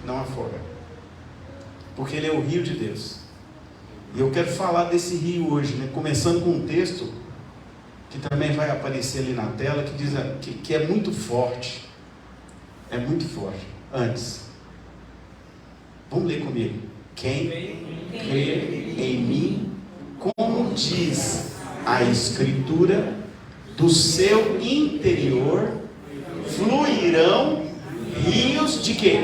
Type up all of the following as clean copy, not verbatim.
não afoga. Porque ele é o rio de Deus. E eu quero falar desse rio hoje, né? Começando com um texto que também vai aparecer ali na tela, que diz que é muito forte. É muito forte. Antes, vamos ler comigo. Quem crê em mim, como diz a Escritura, do seu interior fluirão rios de quê?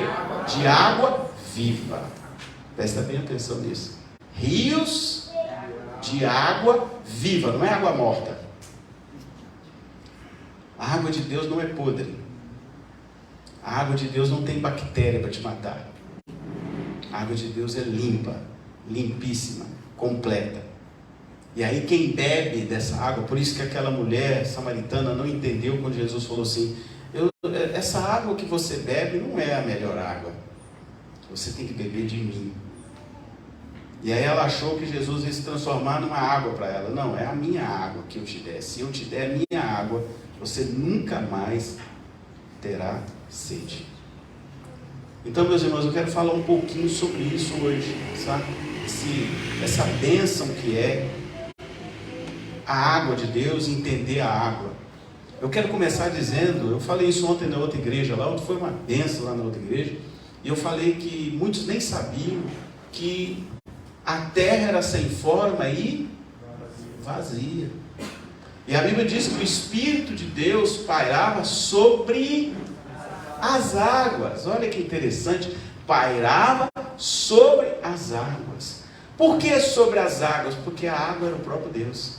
De água viva. Presta bem atenção nisso. Rios de água viva, não é água morta. A água de Deus não é podre. A água de Deus não tem bactéria para te matar. A água de Deus é limpa, limpíssima, completa. E aí quem bebe dessa água, por isso que aquela mulher samaritana não entendeu quando Jesus falou assim, essa água que você bebe não é a melhor água. Você tem que beber de mim. E aí ela achou que Jesus ia se transformar numa água para ela. Não, é a minha água que eu te der. Se eu te der a minha água, você nunca mais terá sede. Então, meus irmãos, eu quero falar um pouquinho sobre isso hoje, sabe? Essa bênção que é a água de Deus, entender a água. Eu quero começar dizendo, eu falei isso ontem na outra igreja lá, ontem foi uma bênção lá na outra igreja, e eu falei que muitos nem sabiam que a terra era sem forma e vazia. E a Bíblia diz que o Espírito de Deus pairava sobre as águas. Olha que interessante, pairava sobre as águas. Por que sobre as águas? Porque a água era o próprio Deus.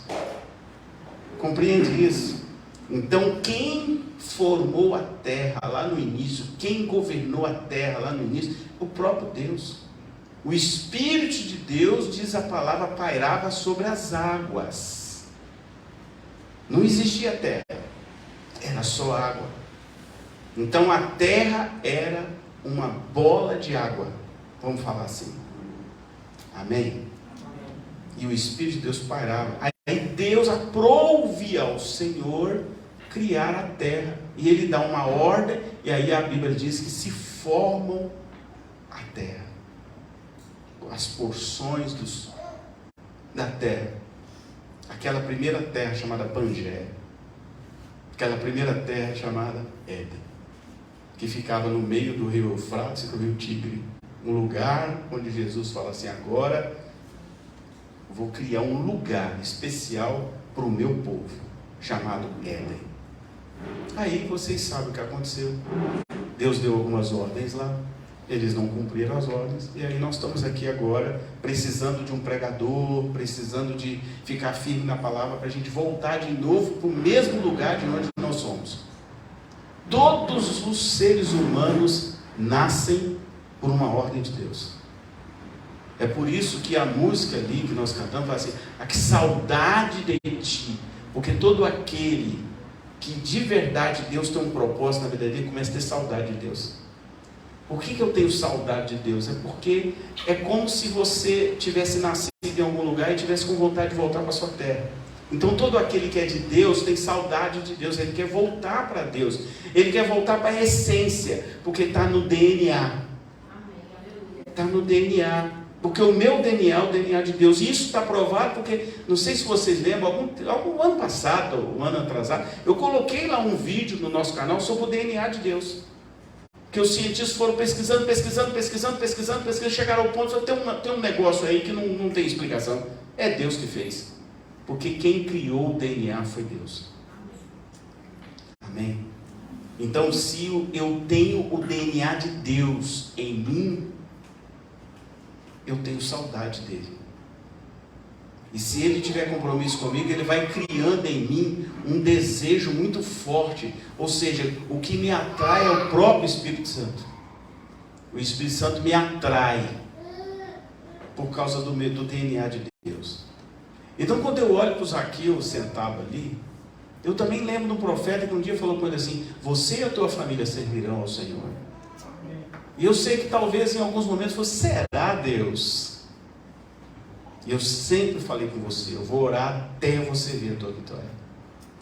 Compreende isso? Então quem formou a terra lá no início, quem governou a terra lá no início, o próprio Deus. O Espírito de Deus, diz a palavra, pairava sobre as águas. Não existia terra, era só água. Então a terra era uma bola de água, vamos falar assim. Amém? E o Espírito de Deus pairava. Aí Deus aprouve ao Senhor criar a terra. E Ele dá uma ordem, e aí a Bíblia diz que se formam a terra. As porções da terra. Aquela primeira terra chamada Pangéia. Aquela primeira terra chamada Éden. Que ficava no meio do rio Eufrates e do rio Tigre. Um lugar onde Jesus fala assim, agora vou criar um lugar especial para o meu povo, chamado Éden. Aí vocês sabem o que aconteceu. Deus deu algumas ordens lá, eles não cumpriram as ordens, e aí nós estamos aqui agora, precisando de um pregador, precisando de ficar firme na palavra, para a gente voltar de novo para o mesmo lugar de onde nós somos. Todos os seres humanos nascem por uma ordem de Deus. É por isso que a música ali que nós cantamos fala assim, a que saudade de ti, porque todo aquele que de verdade Deus tem um propósito na vida dele, começa a ter saudade de Deus. Por que eu tenho saudade de Deus? É porque é como se você tivesse nascido em algum lugar e tivesse com vontade de voltar para a sua terra. Então todo aquele que é de Deus tem saudade de Deus, ele quer voltar para Deus, ele quer voltar para a essência, porque está no DNA. Está no DNA. Porque o meu DNA é o DNA de Deus. E isso está provado porque, não sei se vocês lembram, algum ano passado, um ano atrasado, eu coloquei lá um vídeo no nosso canal sobre o DNA de Deus. Que os cientistas foram pesquisando, chegaram ao ponto, tem um negócio aí que não tem explicação. É Deus que fez. Porque quem criou o DNA foi Deus. Amém? Então, se eu tenho o DNA de Deus em mim, eu tenho saudade dele. E se ele tiver compromisso comigo, ele vai criando em mim um desejo muito forte. Ou seja, o que me atrai é o próprio Espírito Santo. O Espírito Santo me atrai por causa do DNA de Deus. Então, quando eu olho para o Zaqueu sentado ali, eu também lembro do profeta que um dia falou com ele assim, você e a tua família servirão ao Senhor. E eu sei que talvez em alguns momentos você, será Deus? E eu sempre falei com você, eu vou orar até você ver a tua vitória.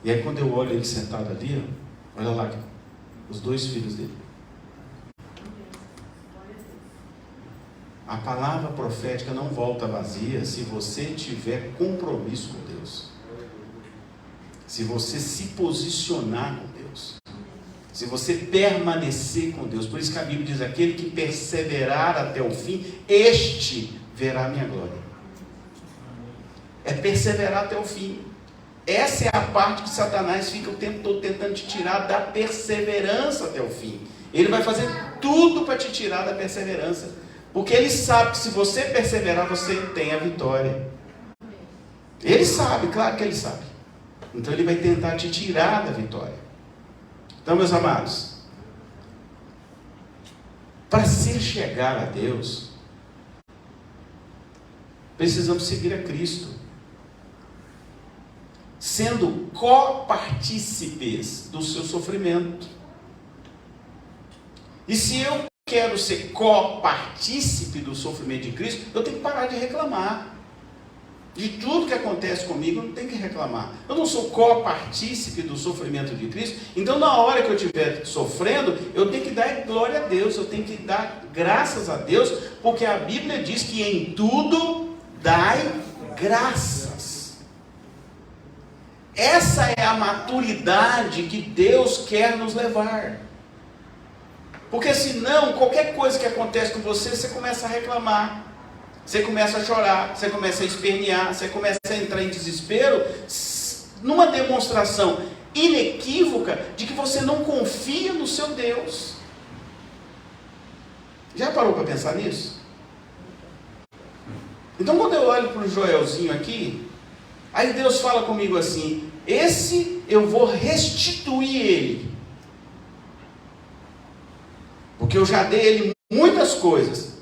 E aí quando eu olho ele sentado ali, olha lá, os dois filhos dele. A palavra profética não volta vazia se você tiver compromisso com Deus. Se você se posicionar com Deus. Se você permanecer com Deus. Por isso que a Bíblia diz: aquele que perseverar até o fim, este verá a minha glória. É perseverar até o fim. Essa é a parte que Satanás fica o tempo todo tentando te tirar da perseverança até o fim. Ele vai fazer tudo para te tirar da perseverança. Porque ele sabe que se você perseverar, você tem a vitória. Ele sabe, claro que ele sabe. Então ele vai tentar te tirar da vitória. Então, meus amados, para se chegar a Deus, precisamos seguir a Cristo, sendo copartícipes do seu sofrimento. E se eu quero ser copartícipe do sofrimento de Cristo, eu tenho que parar de reclamar. De tudo que acontece comigo, eu não tenho que reclamar. Eu não sou copartícipe do sofrimento de Cristo. Então, na hora que eu estiver sofrendo, eu tenho que dar glória a Deus, eu tenho que dar graças a Deus, porque a Bíblia diz que em tudo dai graças. Essa é a maturidade que Deus quer nos levar. Porque senão, qualquer coisa que acontece com você, você começa a reclamar, você começa a chorar, você começa a espernear, você começa a entrar em desespero, numa demonstração inequívoca de que você não confia no seu Deus. Já parou para pensar nisso? Então, quando eu olho para o Joelzinho aqui, aí Deus fala comigo assim: esse eu vou restituir ele, porque eu já dei ele muitas coisas,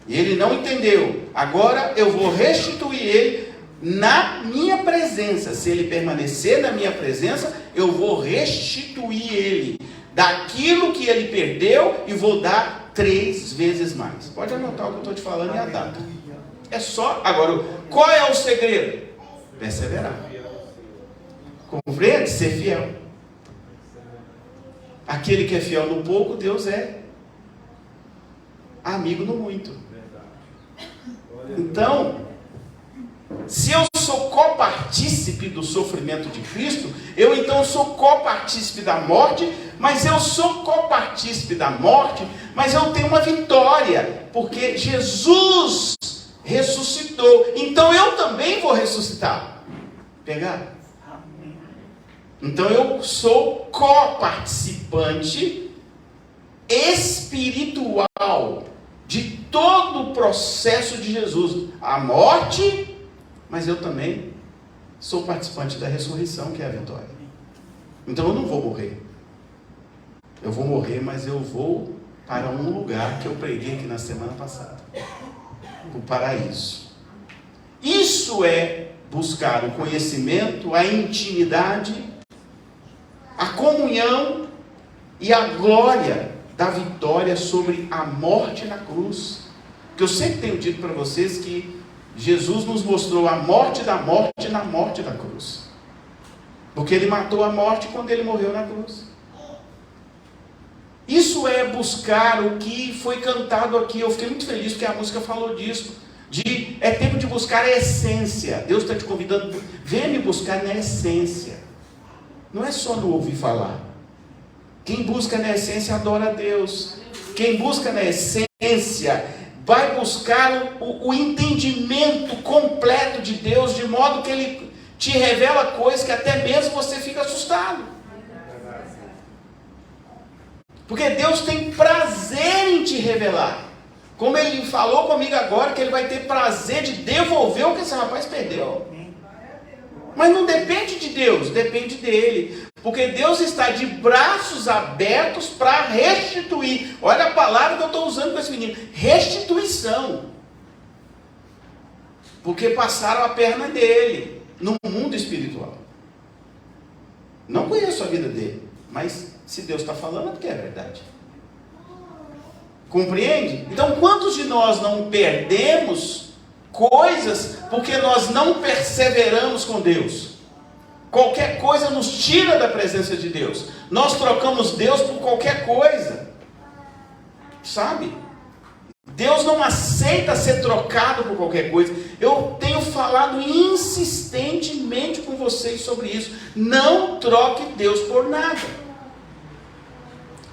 e ele não entendeu. Agora eu vou restituir ele na minha presença. Se ele permanecer na minha presença, eu vou restituir ele daquilo que ele perdeu e vou dar 3 vezes mais. Pode anotar o que eu estou te falando e a data. É só. Agora, qual é o segredo? Perseverar. Compreende? Ser fiel. Aquele que é fiel no pouco, Deus é amigo no muito. Então, se eu sou copartícipe do sofrimento de Cristo, eu então sou copartícipe da morte, mas eu sou copartícipe da morte, mas eu tenho uma vitória, porque Jesus ressuscitou, então eu também vou ressuscitar. Pegar? Então eu sou coparticipante espiritual de todo o processo de Jesus, a morte, mas eu também sou participante da ressurreição, que é a vitória. Então eu não vou morrer. Eu vou morrer, mas eu vou para um lugar que eu preguei aqui na semana passada, o paraíso. Isso é buscar o conhecimento, a intimidade, a comunhão e a glória da vitória sobre a morte na cruz. Que eu sempre tenho dito para vocês que Jesus nos mostrou a morte da morte na morte da cruz, porque ele matou a morte quando ele morreu na cruz. Isso é buscar o que foi cantado aqui. Eu fiquei muito feliz porque a música falou disso, é tempo de buscar a essência. Deus está te convidando, venha me buscar na essência, não é só no ouvir falar. Quem busca na essência adora a Deus. Quem busca na essência vai buscar o entendimento completo de Deus, de modo que Ele te revela coisas que até mesmo você fica assustado. Porque Deus tem prazer em te revelar. Como Ele falou comigo agora, que Ele vai ter prazer de devolver o que esse rapaz perdeu. Mas não depende de Deus, depende dele. Porque Deus está de braços abertos para restituir. Olha a palavra que eu estou usando com esse menino: restituição. Porque passaram a perna dele no mundo espiritual. Não conheço a vida dele, mas se Deus está falando é porque é verdade. Compreende? Então, quantos de nós não perdemos coisas porque nós não perseveramos com Deus? Qualquer coisa nos tira da presença de Deus. Nós trocamos Deus por qualquer coisa. Sabe? Deus não aceita ser trocado por qualquer coisa. Eu tenho falado insistentemente com vocês sobre isso. Não troque Deus por nada.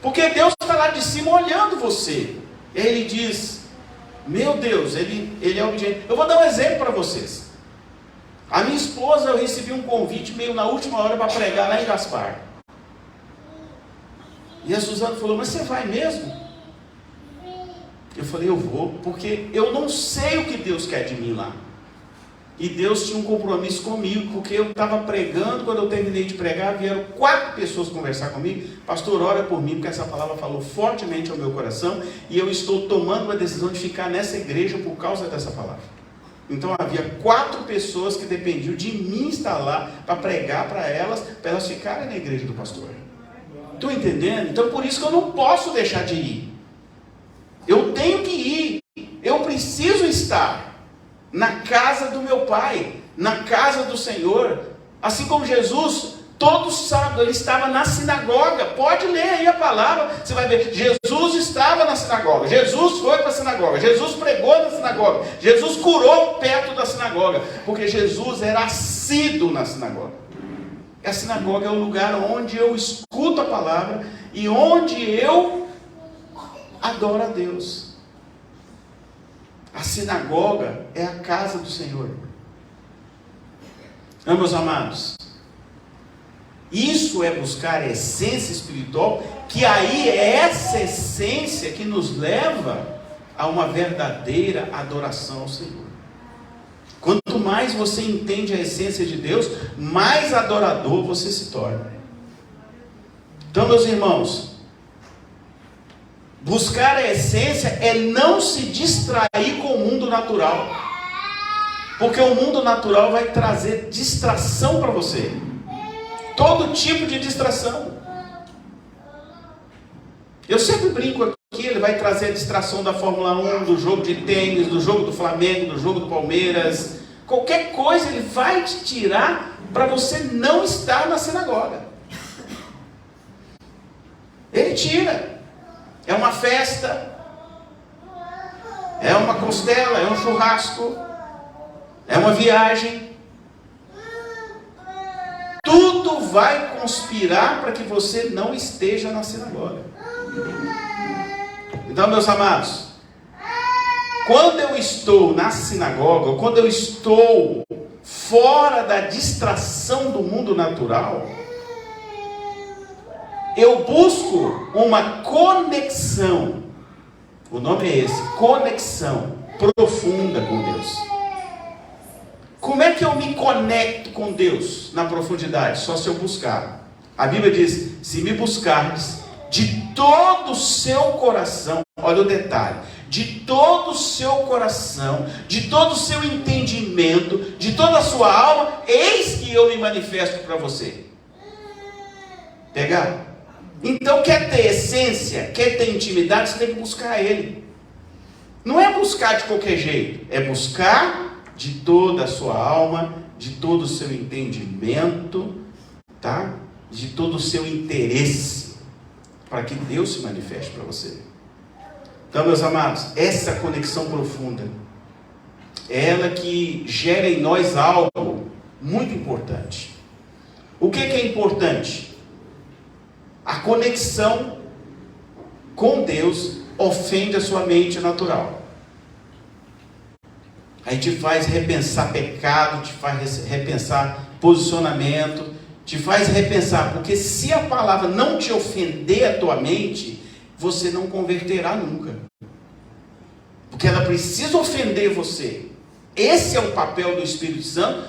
Porque Deus está lá de cima olhando você. E aí Ele diz, meu Deus, Ele é obediente. Eu vou dar um exemplo para vocês. A minha esposa, eu recebi um convite meio na última hora para pregar lá em Gaspar. E a Suzana falou, mas você vai mesmo? Eu falei, eu vou, porque eu não sei o que Deus quer de mim lá. E Deus tinha um compromisso comigo, porque eu estava pregando, quando eu terminei de pregar, vieram 4 pessoas conversar comigo. Pastor, ora por mim, porque essa palavra falou fortemente ao meu coração, e eu estou tomando uma decisão de ficar nessa igreja por causa dessa palavra. Então havia 4 pessoas que dependiam de mim estar lá, para pregar para elas ficarem na igreja do pastor. Estão entendendo? Então por isso que eu não posso deixar de ir. Eu tenho que ir, eu preciso estar na casa do meu Pai, na casa do Senhor, assim como Jesus, todo sábado ele estava na sinagoga. Pode ler aí a palavra, você vai ver, Jesus estava na sinagoga, Jesus foi para a sinagoga, Jesus pregou na sinagoga, Jesus curou perto da sinagoga, porque Jesus era assíduo na sinagoga. A sinagoga é o lugar onde eu escuto a palavra e onde eu adoro a Deus. A sinagoga é a casa do Senhor. Meus amados, isso é buscar a essência espiritual, que aí é essa essência que nos leva a uma verdadeira adoração ao Senhor. Quanto mais você entende a essência de Deus, mais adorador você se torna. Então, meus irmãos, buscar a essência é não se distrair com o mundo natural, porque o mundo natural vai trazer distração para você, todo tipo de distração. Eu sempre brinco aqui, ele vai trazer a distração da Fórmula 1, do jogo de tênis, do jogo do Flamengo, do jogo do Palmeiras, qualquer coisa ele vai te tirar para você não estar na sinagoga. Ele tira. É uma festa, é uma costela, é um churrasco, é uma viagem. Tudo vai conspirar para que você não esteja na sinagoga. Então, meus amados, quando eu estou na sinagoga, quando eu estou fora da distração do mundo natural, eu busco uma conexão. O nome é esse, conexão profunda com Deus. Como é que eu me conecto com Deus na profundidade? Só se eu buscar. A Bíblia diz, se me buscardes de todo o seu coração, olha o detalhe, de todo o seu coração, de todo o seu entendimento, de toda a sua alma, eis que eu me manifesto para você. Pegar? Então, quer ter essência, quer ter intimidade, você tem que buscar Ele. Não é buscar de qualquer jeito, é buscar de toda a sua alma, de todo o seu entendimento, tá? De todo o seu interesse, para que Deus se manifeste para você. Então, meus amados, essa conexão profunda, é ela que gera em nós algo muito importante. O que é importante? A conexão com Deus ofende a sua mente natural. Aí te faz repensar pecado, te faz repensar posicionamento, te faz repensar, porque se a palavra não te ofender a tua mente, você não converterá nunca. Porque ela precisa ofender você. Esse é o papel do Espírito Santo.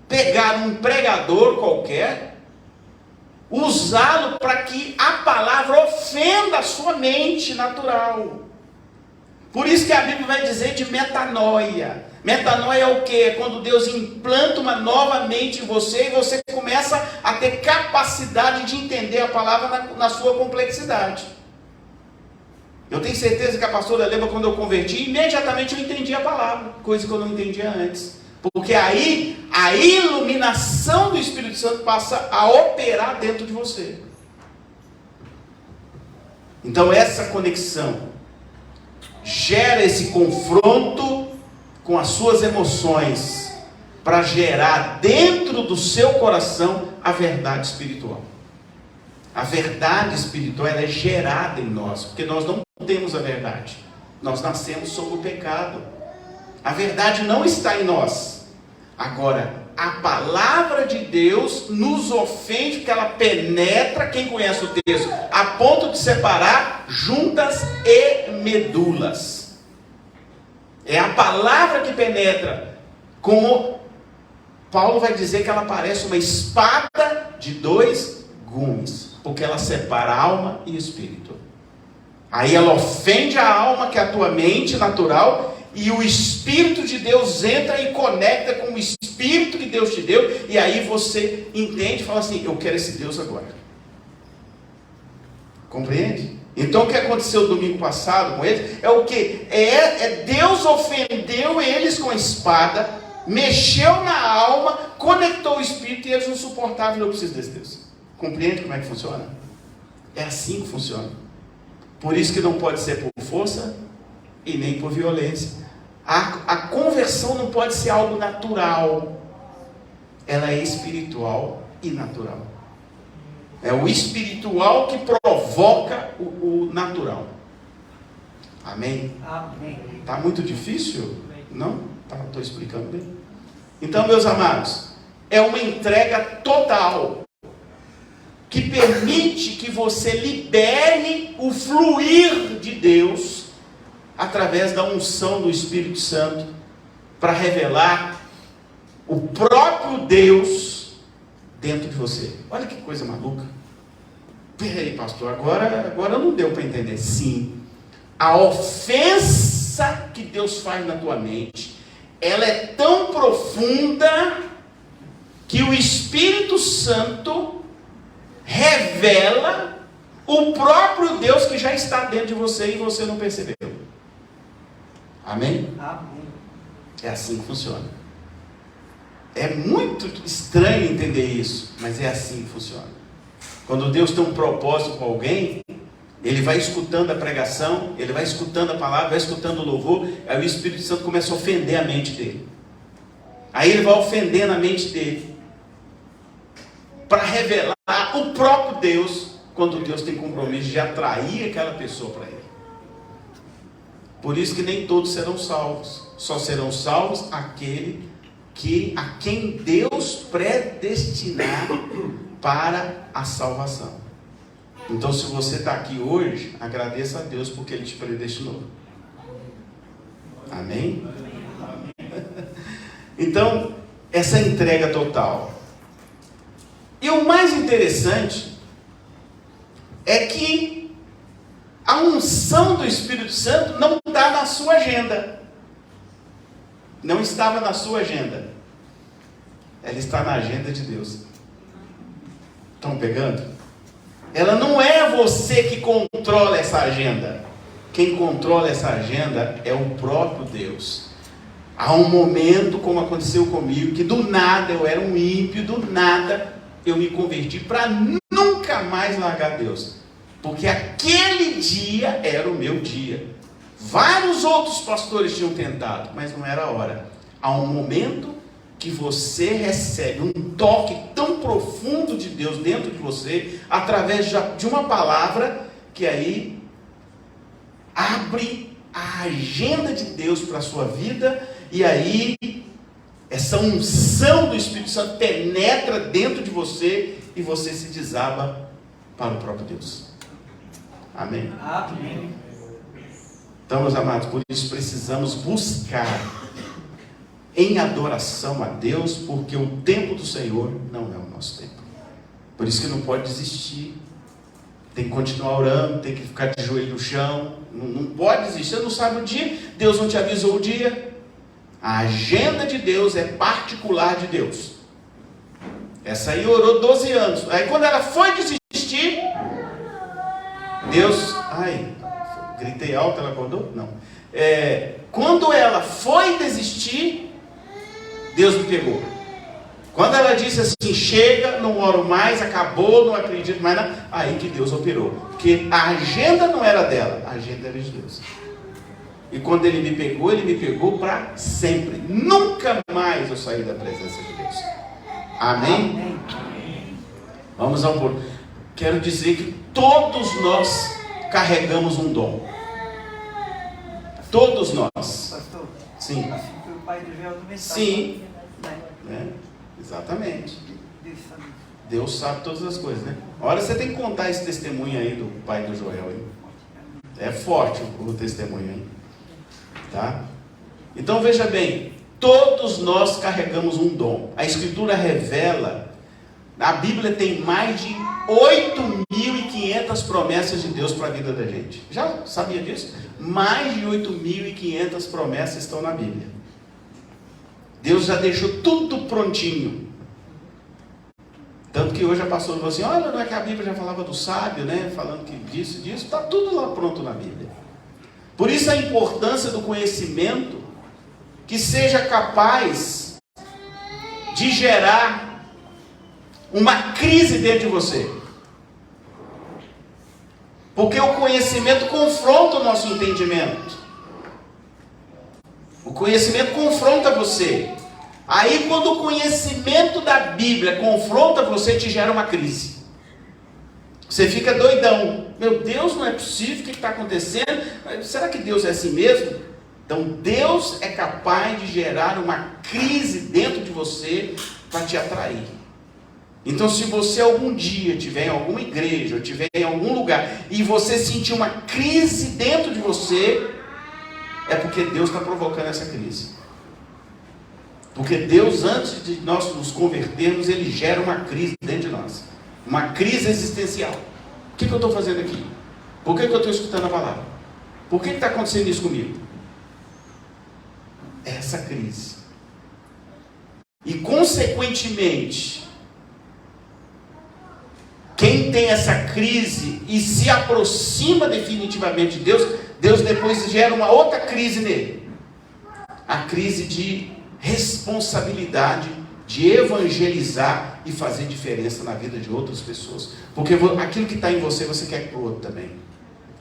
Pegar um pregador qualquer, usá-lo para que a palavra ofenda a sua mente natural. Por isso que a Bíblia vai dizer de metanoia. Metanoia é o que? É quando Deus implanta uma nova mente em você e você começa a ter capacidade de entender a palavra na sua complexidade. Eu tenho certeza que a pastora lembra quando eu converti, imediatamente eu entendi a palavra, coisa que eu não entendia antes. Porque aí a iluminação do Espírito Santo passa a operar dentro de você. Então essa conexão gera esse confronto com as suas emoções, para gerar dentro do seu coração a verdade espiritual. A verdade espiritual, ela é gerada em nós, porque nós não temos a verdade. Nós nascemos sob o pecado. A verdade não está em nós. Agora, a palavra de Deus nos ofende, porque ela penetra, quem conhece o texto, a ponto de separar juntas e medulas. É a palavra que penetra, como Paulo vai dizer que ela parece uma espada de dois gumes, porque ela separa a alma e o espírito. Aí ela ofende a alma, que é a tua mente natural, e o Espírito de Deus entra e conecta com o Espírito que Deus te deu, e aí você entende e fala assim: eu quero esse Deus agora. Compreende? Então o que aconteceu domingo passado com eles é o que? Deus ofendeu eles com a espada, mexeu na alma, conectou o Espírito, e eles não suportavam. Eu preciso desse Deus. Compreende como é que funciona? É assim que funciona. Por isso que não pode ser por força e nem por violência. A conversão não pode ser algo natural. Ela é espiritual e natural. É o espiritual que provoca o natural. Amém? Amém. Está muito difícil? Não? Estou explicando bem. Então, meus amados, é uma entrega total, que permite que você libere o fluir de Deus através da unção do Espírito Santo, para revelar o próprio Deus dentro de você. Olha que coisa maluca. Peraí, pastor, agora não deu para entender. Sim, a ofensa que Deus faz na tua mente, ela é tão profunda, que o Espírito Santo revela o próprio Deus que já está dentro de você e você não percebeu. Amém? Amém. É assim que funciona. É muito estranho entender isso, mas é assim que funciona. Quando Deus tem um propósito com alguém, ele vai escutando a pregação, ele vai escutando a palavra, vai escutando o louvor, aí o Espírito Santo começa a ofender a mente dele. Aí ele vai ofendendo a mente dele, para revelar o próprio Deus, quando Deus tem compromisso de atrair aquela pessoa para ele. Por isso que nem todos serão salvos. Só serão salvos a quem Deus predestinar para a salvação. Então, se você está aqui hoje, agradeça a Deus porque Ele te predestinou. Amém? Então, essa entrega total. E o mais interessante é que a unção do Espírito Santo não está na sua agenda. Não estava na sua agenda. Ela está na agenda de Deus. Estão pegando? Ela não é você que controla essa agenda. Quem controla essa agenda é o próprio Deus. Há um momento, como aconteceu comigo, que do nada eu era um ímpio, do nada eu me converti para nunca mais largar Deus. Porque aquele dia era o meu dia. Vários outros pastores tinham tentado, mas não era a hora. Há um momento que você recebe um toque tão profundo de Deus dentro de você, através de uma palavra, que aí abre a agenda de Deus para a sua vida, e aí essa unção do Espírito Santo penetra dentro de você, e você se desaba para o próprio Deus. Amém? Amém. Então, meus amados, por isso precisamos buscar em adoração a Deus, porque o tempo do Senhor não é o nosso tempo. Por isso que não pode desistir. Tem que continuar orando, tem que ficar de joelho no chão. Não pode desistir. Você não sabe o dia, Deus não te avisou o dia. A agenda de Deus é particular de Deus. Essa aí orou 12 anos. Aí quando ela foi desistir, Deus... gritei alto, ela acordou? Não. Quando ela foi desistir, Deus me pegou. Quando ela disse assim: chega, não oro mais, acabou, não acredito mais nada, aí que Deus operou. Porque a agenda não era dela, a agenda era de Deus. E quando Ele me pegou para sempre. Nunca mais eu saí da presença de Deus. Amém? Vamos ao ponto. Quero dizer que todos nós carregamos um dom. Todos nós. Pastor, Sim. assim que o pai do Joel também sabe. Sim. Né? Exatamente. Deus sabe. Deus sabe todas as coisas, né? Olha, você tem que contar esse testemunho aí do pai do Joel, hein? É forte o testemunho, hein? Tá? Então veja bem, todos nós carregamos um dom. A Escritura revela, a Bíblia tem mais de 8.500 promessas de Deus para a vida da gente. Já sabia disso? Mais de 8.500 promessas estão na Bíblia. Deus já deixou tudo prontinho. Tanto que hoje a pastora falou assim, olha, não é que a Bíblia já falava do sábio, né? Falando que disso, está tudo lá pronto na Bíblia. Por isso a importância do conhecimento que seja capaz de gerar uma crise dentro de você. Porque o conhecimento confronta o nosso entendimento. O conhecimento confronta você. Aí quando o conhecimento da Bíblia confronta você, te gera uma crise. Você fica doidão. Meu Deus, não é possível, o que está acontecendo? Será que Deus é assim mesmo? Então Deus é capaz de gerar uma crise dentro de você para te atrair. Então se você algum dia estiver em alguma igreja, ou estiver em algum lugar, e você sentir uma crise dentro de você, é porque Deus está provocando essa crise. Porque Deus, antes de nós nos convertermos, Ele gera uma crise dentro de nós. Uma crise existencial. O que eu estou fazendo aqui? Por que eu estou escutando a palavra? Por que está acontecendo isso comigo? Essa crise. E consequentemente, quem tem essa crise e se aproxima definitivamente de Deus, Deus depois gera uma outra crise nele. A crise de responsabilidade de evangelizar e fazer diferença na vida de outras pessoas. Porque aquilo que está em você, você quer para o outro também.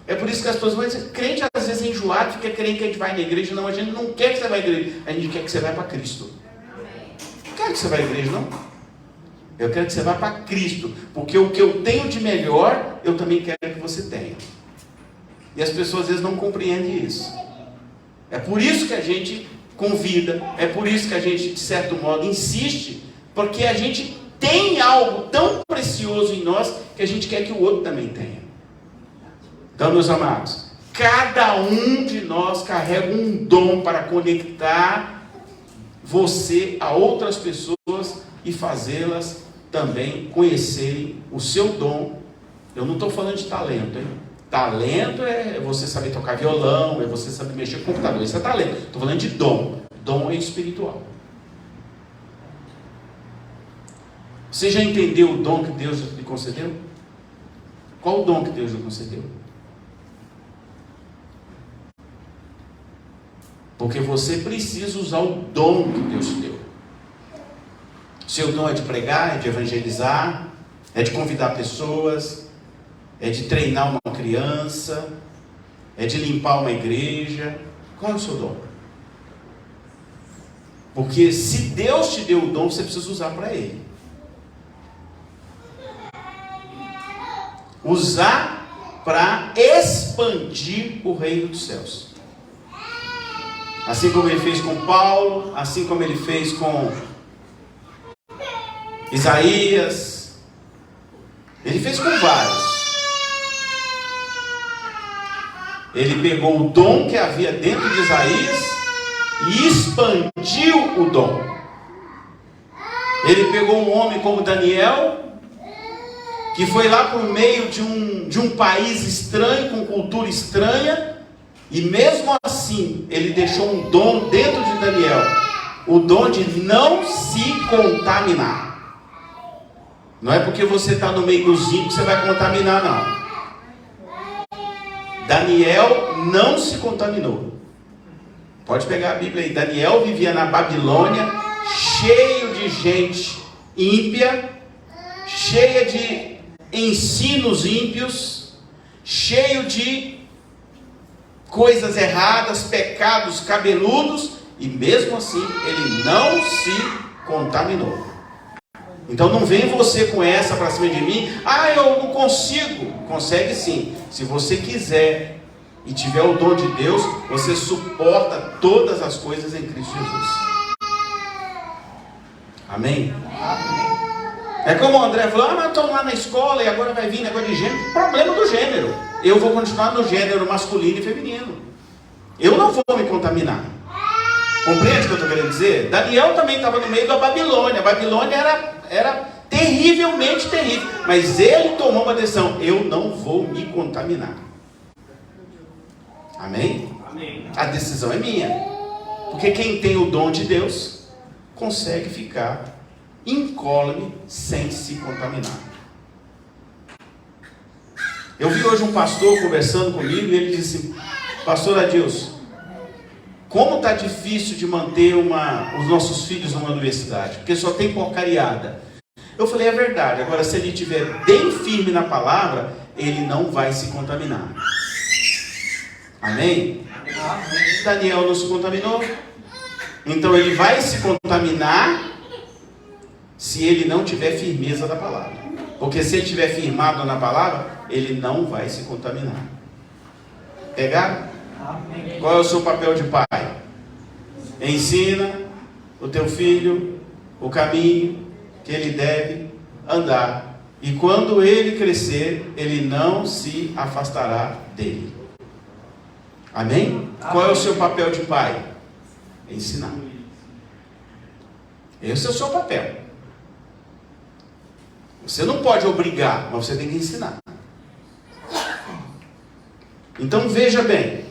É por isso que as pessoas vão dizer, crente às vezes é enjoado, fica querendo que a gente vai na igreja. Não, a gente não quer que você vá à igreja, a gente quer que você vá para Cristo. Não quero que você vá à igreja, não. Eu quero que você vá para Cristo, porque o que eu tenho de melhor, eu também quero que você tenha. E as pessoas às vezes não compreendem isso. É por isso que a gente convida, é por isso que a gente, de certo modo, insiste, porque a gente tem algo tão precioso em nós, que a gente quer que o outro também tenha. Então, meus amados, cada um de nós carrega um dom para conectar você a outras pessoas e fazê-las também conhecerem o seu dom. Eu não estou falando de talento, hein? Talento é você saber tocar violão, é você saber mexer com computador, isso é talento. Estou falando de dom. Dom é espiritual. Você já entendeu o dom que Deus lhe concedeu? Qual o dom que Deus lhe concedeu? Porque você precisa usar o dom que Deus te deu. Seu dom é de pregar, é de evangelizar, é de convidar pessoas, é de treinar uma criança, é de limpar uma igreja. Qual é o seu dom? Porque se Deus te deu o dom, você precisa usar para Ele. Usar para expandir o reino dos céus. Assim como Ele fez com Paulo, assim como Ele fez com Isaías. Ele fez com vários. Ele pegou o dom que havia dentro de Isaías e expandiu o dom. Ele pegou um homem como Daniel, que foi lá para o meio de um país estranho, com cultura estranha, e mesmo assim, ele deixou um dom dentro de Daniel, o dom de não se contaminar. Não é porque você está no meio dos ímpios que você vai contaminar, não. Daniel não se contaminou. Pode pegar a Bíblia aí. Daniel vivia na Babilônia, cheio de gente ímpia, cheia de ensinos ímpios, cheio de coisas erradas, pecados cabeludos, e mesmo assim ele não se contaminou. Então não vem você com essa para cima de mim, eu não consigo. Consegue sim, se você quiser e tiver o dom de Deus, você suporta todas as coisas em Cristo Jesus. Amém? É como o André falou, mas estou lá na escola e agora vai vir negócio de gênero. Problema do gênero. Eu vou continuar no gênero masculino e feminino. Eu não vou me contaminar. Compreende o que eu estou querendo dizer? Daniel também estava no meio da Babilônia. A Babilônia era terrivelmente terrível. Mas ele tomou uma decisão: eu não vou me contaminar. Amém? Amém. A decisão é minha. Porque quem tem o dom de Deus consegue ficar incólume sem se contaminar. Eu vi hoje um pastor conversando comigo e ele disse: pastor Adilson, como está difícil de manter os nossos filhos numa universidade, porque só tem porcariada. Eu falei, é verdade. Agora, se ele estiver bem firme na palavra, ele não vai se contaminar. Amém? Amém. Daniel não se contaminou. Então ele vai se contaminar se ele não tiver firmeza da palavra. Porque se ele estiver firmado na palavra, ele não vai se contaminar. Pegaram? Amém. Qual é o seu papel de pai? Ensina o teu filho o caminho que ele deve andar. E quando ele crescer, ele não se afastará dele. Amém? Qual é o seu papel de pai? Ensinar. Esse é o seu papel. Você não pode obrigar, mas você tem que ensinar. Então veja bem.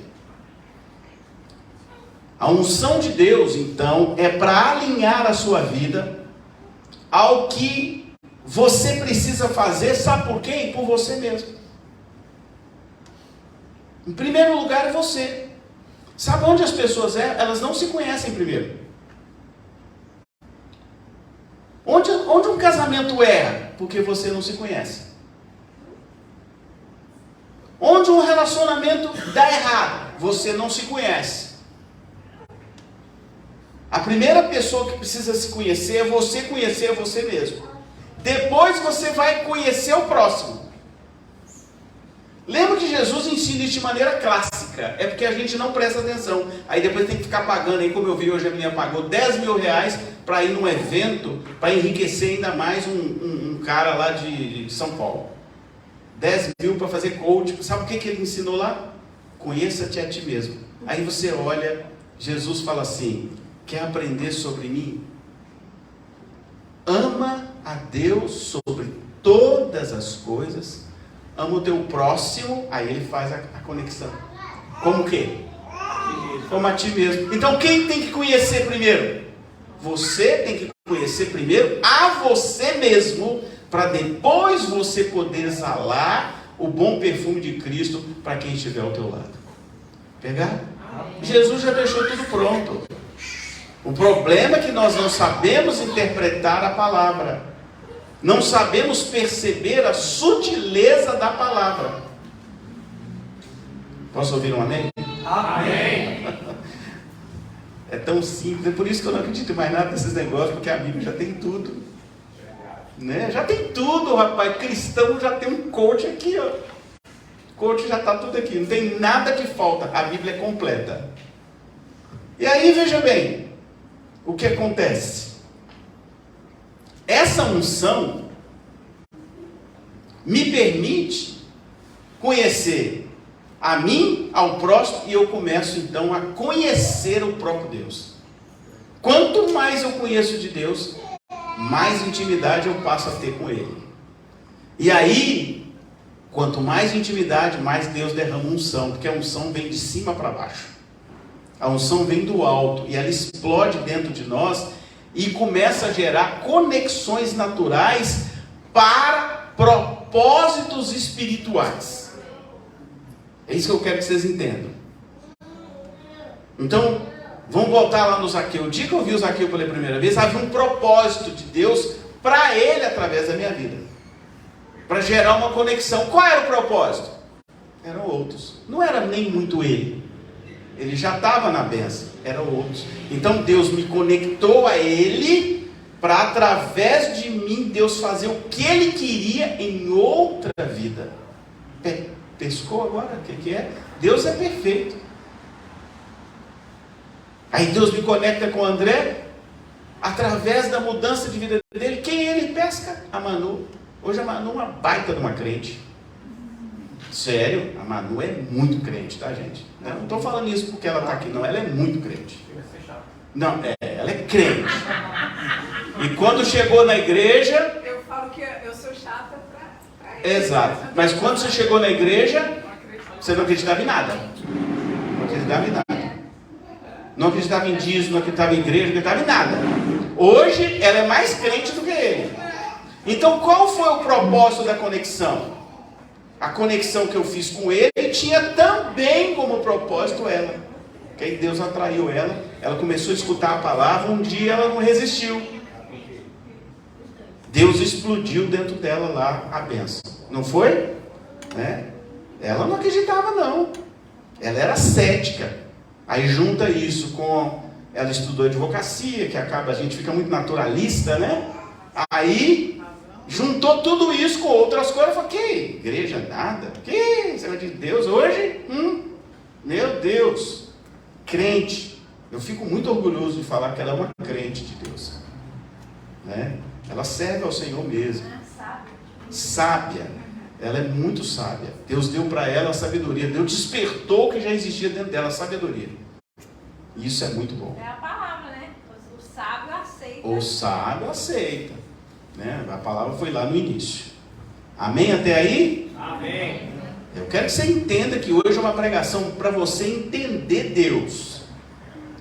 A unção de Deus, então, é para alinhar a sua vida ao que você precisa fazer, sabe por quê? Por você mesmo. Em primeiro lugar é você. Sabe onde as pessoas elas não se conhecem primeiro. Onde um casamento erra? Porque você não se conhece. Onde um relacionamento dá errado? Você não se conhece. A primeira pessoa que precisa se conhecer é você conhecer você mesmo. Depois você vai conhecer o próximo. Lembra que Jesus ensina isso de maneira clássica. É porque a gente não presta atenção. Aí depois tem que ficar pagando. Aí como eu vi hoje, a menina pagou 10 mil reais para ir num evento, para enriquecer ainda mais um cara lá de São Paulo. 10 mil para fazer coach. Sabe o que ele ensinou lá? Conheça-te a ti mesmo. Aí você olha, Jesus fala assim: quer aprender sobre mim? Ama a Deus sobre todas as coisas. Ama o teu próximo. Aí ele faz a conexão. Como o quê? Como a ti mesmo. Então quem tem que conhecer primeiro? Você tem que conhecer primeiro a você mesmo, para depois você poder exalar o bom perfume de Cristo para quem estiver ao teu lado. Pegar? Jesus já deixou tudo pronto. O problema é que nós não sabemos interpretar a palavra. Não sabemos perceber a sutileza da palavra. Posso ouvir um amém? Amém. É tão simples, é por isso que eu não acredito em mais nada desses negócios, porque a Bíblia já tem tudo. Né? Já tem tudo, rapaz. Cristão já tem um coach aqui, ó. Coach já está tudo aqui, não tem nada que falta. A Bíblia é completa. E aí, veja bem, o que acontece? Essa unção me permite conhecer a mim, ao próximo, e eu começo então a conhecer o próprio Deus. Quanto mais eu conheço de Deus, mais intimidade eu passo a ter com Ele. E aí, quanto mais intimidade, mais Deus derrama unção, porque a unção vem de cima para baixo. A unção vem do alto e ela explode dentro de nós e começa a gerar conexões naturais para propósitos espirituais. É isso que eu quero que vocês entendam. Então, vamos voltar lá no Zaqueu. O dia que eu vi o Zaqueu pela primeira vez, havia um propósito de Deus para ele através da minha vida, para gerar uma conexão. Qual era o propósito? Eram outros. Não era nem muito ele. Ele já estava na bênção, eram outros. Então Deus me conectou a Ele, para através de mim, Deus fazer o que Ele queria em outra vida. Pescou agora? O que é? Deus é perfeito. Aí Deus me conecta com o André, através da mudança de vida dele. Quem ele pesca? A Manu. Hoje a Manu é uma baita de uma crente. Sério, a Manu é muito crente, tá, gente? Eu não estou falando isso porque ela está aqui, não. Ela é muito crente. Não, ela é crente. E quando chegou na igreja... Eu falo que eu sou chata para ele. Exato. Mas quando você chegou na igreja, você não acreditava em nada. Não acreditava em nada. Não acreditava em dízimo, não acreditava em igreja, não acreditava em nada. Hoje, ela é mais crente do que ele. Então, qual foi o propósito da conexão? A conexão que eu fiz com ele tinha também como propósito ela. Que aí Deus atraiu ela, ela começou a escutar a palavra, um dia ela não resistiu. Deus explodiu dentro dela lá a bênção. Não foi? Ela não acreditava não. Ela era cética. Aí junta isso com... Ela estudou advocacia, que acaba, a gente fica muito naturalista, né? Aí juntou tudo isso com outras coisas. Falou, que igreja nada? Que será de Deus hoje? Meu Deus, crente. Eu fico muito orgulhoso de falar que ela é uma crente de Deus, né? Ela serve ao Senhor mesmo. Sábia. Ela é muito sábia. Deus deu para ela a sabedoria. Deus despertou o que já existia dentro dela, a sabedoria. Isso é muito bom. É a palavra, né? O sábio aceita. O sábio aceita, né? A palavra foi lá no início. Amém até aí? Amém. Eu quero que você entenda que hoje é uma pregação para você entender Deus.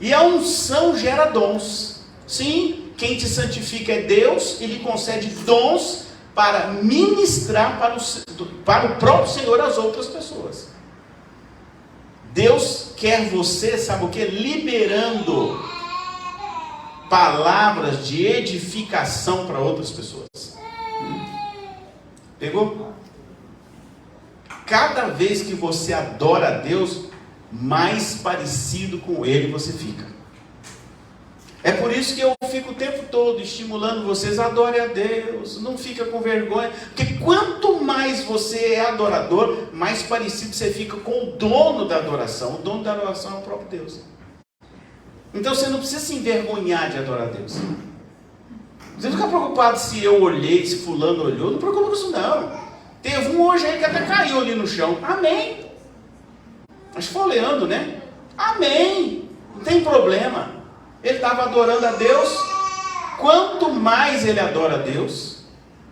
E a unção gera dons. Sim, quem te santifica é Deus. Ele concede dons para ministrar para o próprio Senhor às outras pessoas. Deus quer você, sabe o que? Liberando palavras de edificação para outras pessoas. Pegou? Cada vez que você adora a Deus, mais parecido com Ele você fica. É por isso que eu fico o tempo todo estimulando vocês, adore a Deus, não fica com vergonha, porque quanto mais você é adorador, mais parecido você fica com o dono da adoração. O dono da adoração é o próprio Deus. Então você não precisa se envergonhar de adorar a Deus. Você não fica preocupado se eu olhei, se fulano olhou, não preocupa com isso não. Teve um hoje aí que até caiu ali no chão, amém. Acho que foi o Leandro, né? Amém, não tem problema. Ele estava adorando a Deus. Quanto mais ele adora a Deus,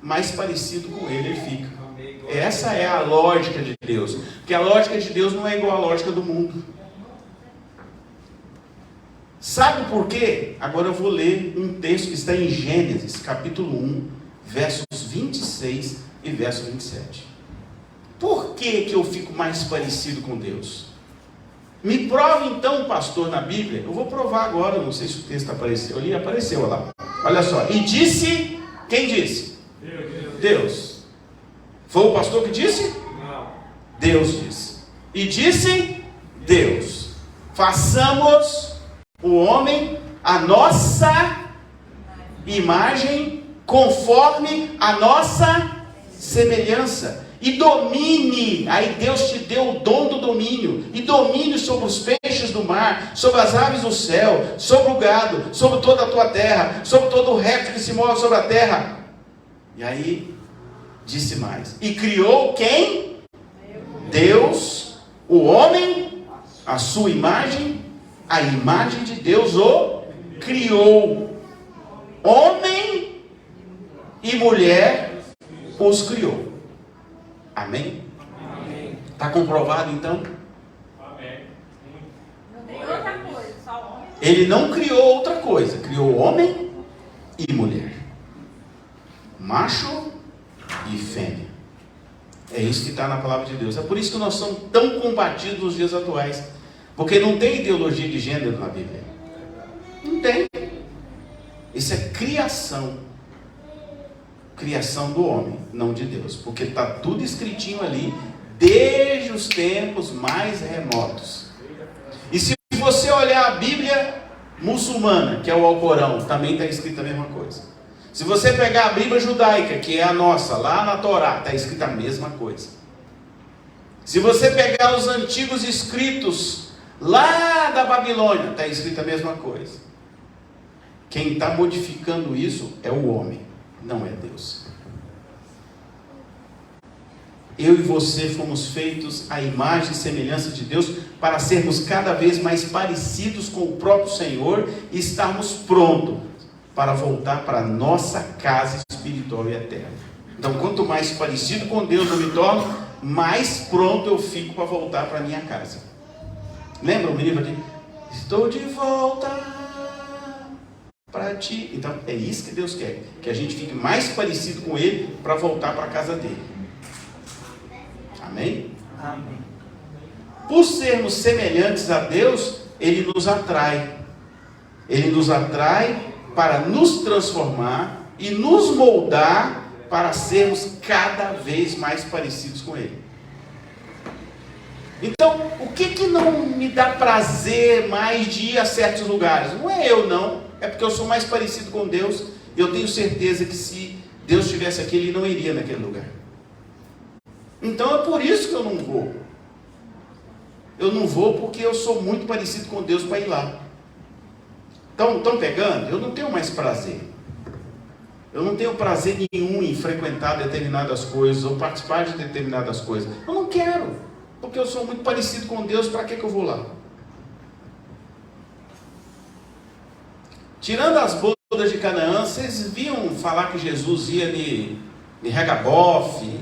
mais parecido com ele fica. Essa é a lógica de Deus. Porque a lógica de Deus não é igual à lógica do mundo. Sabe por quê? Agora eu vou ler um texto que está em Gênesis, capítulo 1, versos 26 e verso 27. Por que eu fico mais parecido com Deus? Me prove então, pastor, na Bíblia. Eu vou provar agora, não sei se o texto apareceu ali. Apareceu lá. Olha só. E disse, quem disse? Deus. Foi o pastor que disse? Não. Deus disse. E disse Deus: façamos o homem a nossa imagem, conforme a nossa semelhança. E domine, aí Deus te deu o dom do domínio, e domine sobre os peixes do mar, sobre as aves do céu, sobre o gado, sobre toda a tua terra, sobre todo o réptil que se move sobre a terra. E aí, disse mais, e criou quem? Deus, o homem, a sua imagem, a imagem de Deus o criou. Homem e mulher os criou. Amém? Está comprovado então? Amém. Não tem outra coisa, só homem. Ele não criou outra coisa, criou homem e mulher, macho e fêmea. É isso que está na palavra de Deus. É por isso que nós somos tão combatidos nos dias atuais, porque não tem ideologia de gênero na Bíblia. Não tem. Isso é criação. Criação do homem, não de Deus, porque está tudo escritinho ali desde os tempos mais remotos. E se você olhar a Bíblia muçulmana, que é o Alcorão, também está escrita a mesma coisa. Se você pegar a Bíblia judaica, que é a nossa, lá na Torá, está escrita a mesma coisa. Se você pegar os antigos escritos lá da Babilônia, está escrita a mesma coisa. Quem está modificando isso é o homem, não é Deus. Eu e você fomos feitos à imagem e semelhança de Deus para sermos cada vez mais parecidos com o próprio Senhor e estarmos prontos para voltar para a nossa casa espiritual e eterna. Então, quanto mais parecido com Deus eu me torno, mais pronto eu fico para voltar para a minha casa. Lembra o menino ali? Estou de volta para ti. Então, é isso que Deus quer, que a gente fique mais parecido com Ele para voltar para a casa dele. Amém? Amém. Por sermos semelhantes a Deus, Ele nos atrai. Ele nos atrai para nos transformar e nos moldar para sermos cada vez mais parecidos com Ele. Então, o que não me dá prazer mais de ir a certos lugares? Não é eu não, é porque eu sou mais parecido com Deus. Eu tenho certeza que se Deus estivesse aqui, Ele não iria naquele lugar. Então é por isso que eu não vou. Eu não vou porque eu sou muito parecido com Deus para ir lá. Estão pegando? Eu não tenho mais prazer. Eu não tenho prazer nenhum em frequentar determinadas coisas ou participar de determinadas coisas. Eu não quero, porque eu sou muito parecido com Deus. Para que eu vou lá? Tirando as bodas de Canaã, vocês viam falar que Jesus ia em Regabofe,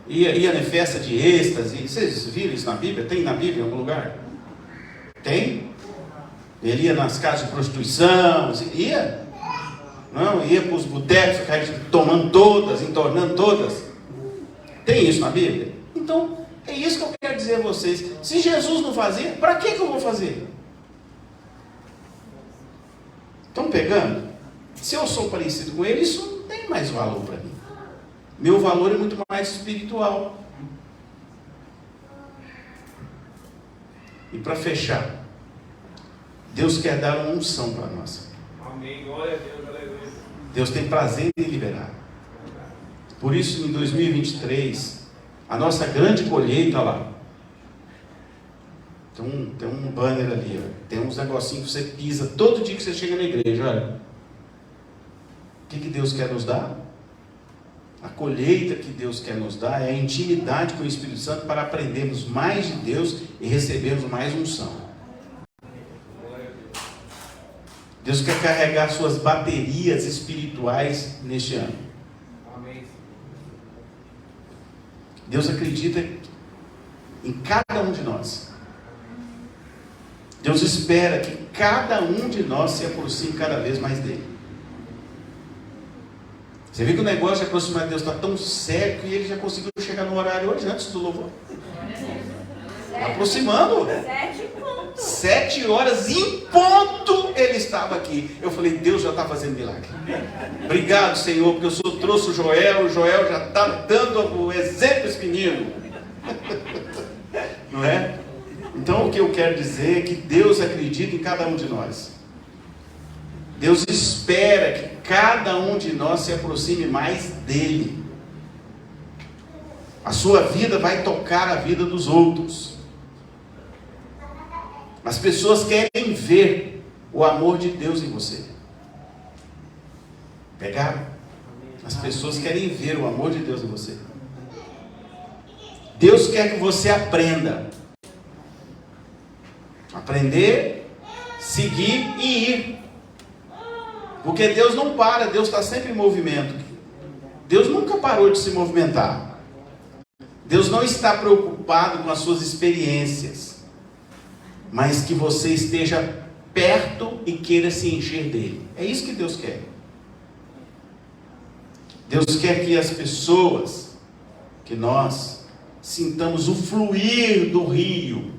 ia na festa de êxtase? Vocês viram isso na Bíblia? Tem na Bíblia em algum lugar? Tem? Ele ia nas casas de prostituição? Ia? Não, ia para os botecos, tomando todas, entornando todas. Tem isso na Bíblia? Então, é isso que eu quero dizer a vocês. Se Jesus não fazia, para que eu vou fazer? Estão pegando? Se eu sou parecido com Ele, isso não tem mais valor para mim. Meu valor é muito mais espiritual. E para fechar, Deus quer dar uma unção para nós. Amém. Glória a Deus. Aleluia. Deus tem prazer em liberar. Por isso, em 2023, a nossa grande colheita lá. Tem um banner ali, ó. Tem uns negocinhos que você pisa todo dia que você chega na igreja. Olha. O que Deus quer nos dar? A colheita que Deus quer nos dar é a intimidade com o Espírito Santo para aprendermos mais de Deus e recebermos mais unção. Deus quer carregar suas baterias espirituais neste ano. Amém. Deus acredita em cada um de nós. Deus espera que cada um de nós se aproxime cada vez mais dele. Você vê que o negócio de aproximar de Deus está tão sério que ele já conseguiu chegar no horário hoje, antes do louvor. Aproximando. 7 horas em ponto ele estava aqui. Eu falei, Deus já está fazendo milagre. Obrigado, Senhor, porque o Senhor trouxe o Joel já está dando o exemplo esse menino. Não é? Então o que eu quero dizer é que Deus acredita em cada um de nós. Deus espera que cada um de nós se aproxime mais dele. A sua vida vai tocar a vida dos outros. As pessoas querem ver o amor de Deus em você. Pegaram? As pessoas querem ver o amor de Deus em você. Deus quer que você aprenda. Aprender, seguir e ir. Porque Deus não para, Deus está sempre em movimento. Deus nunca parou de se movimentar. Deus não está preocupado com as suas experiências, mas que você esteja perto e queira se encher dele. É isso que Deus quer. Deus quer que as pessoas, que nós sintamos o fluir do rio.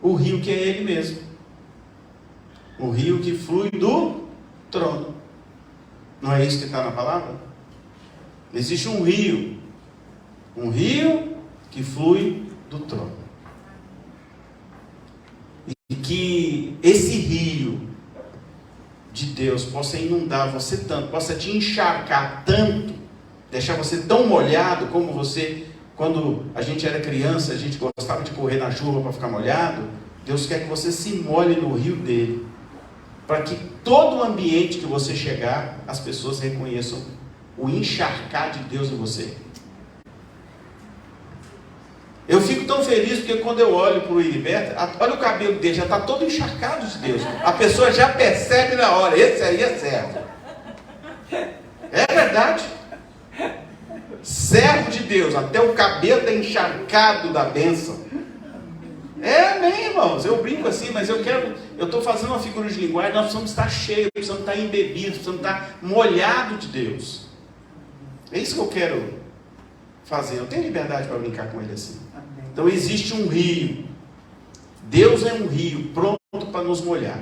O rio que é Ele mesmo. O rio que flui do trono. Não é isso que está na palavra? Existe um rio que flui do trono. esse rio de Deus possa inundar você tanto, possa te encharcar tanto, deixar você tão molhado como você, quando a gente era criança, a gente gostava de correr na chuva para ficar molhado. Deus quer que você se molhe no rio dele, para que todo o ambiente que você chegar, as pessoas reconheçam o encharcar de Deus em você. Eu fico tão feliz porque quando eu olho para o Heriberto, olha o cabelo dele, já está todo encharcado de Deus. A pessoa já percebe na hora, esse aí é servo. É verdade. Servo de Deus, até o cabelo está encharcado da bênção. É, amém, irmãos. Eu brinco assim, mas eu estou fazendo uma figura de linguagem. Nós precisamos estar cheios, precisamos estar embebidos, precisamos estar molhados de Deus. É isso que eu quero fazer. Eu tenho liberdade para brincar com ele assim. Então existe um rio. Deus é um rio pronto para nos molhar.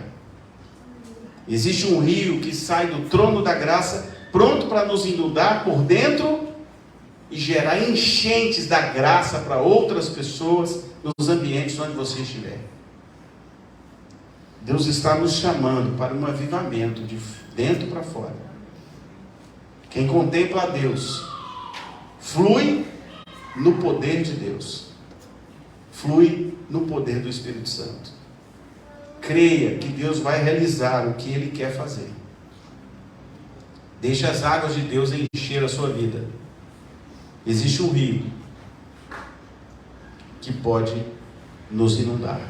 Existe um rio que sai do trono da graça, pronto para nos inundar por dentro e gerar enchentes da graça para outras pessoas nos ambientes onde você estiver. Deus está nos chamando para um avivamento de dentro para fora. Quem contempla a Deus flui no poder de Deus, flui no poder do Espírito Santo. Creia que Deus vai realizar o que Ele quer fazer. Deixe as águas de Deus encher a sua vida. Existe um rio que pode nos inundar.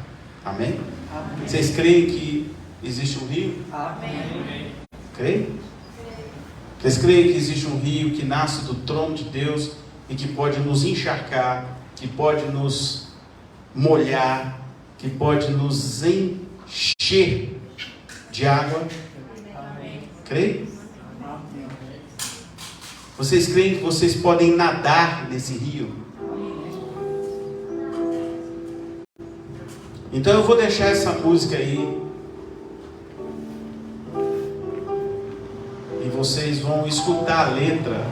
Amém? Amém. Vocês creem que existe um rio? Amém. Creem? Vocês creem que existe um rio que nasce do trono de Deus e que pode nos encharcar, que pode nos molhar, que pode nos encher de água? Amém. Creem? Vocês creem que vocês podem nadar nesse rio? Então eu vou deixar essa música aí e vocês vão escutar a letra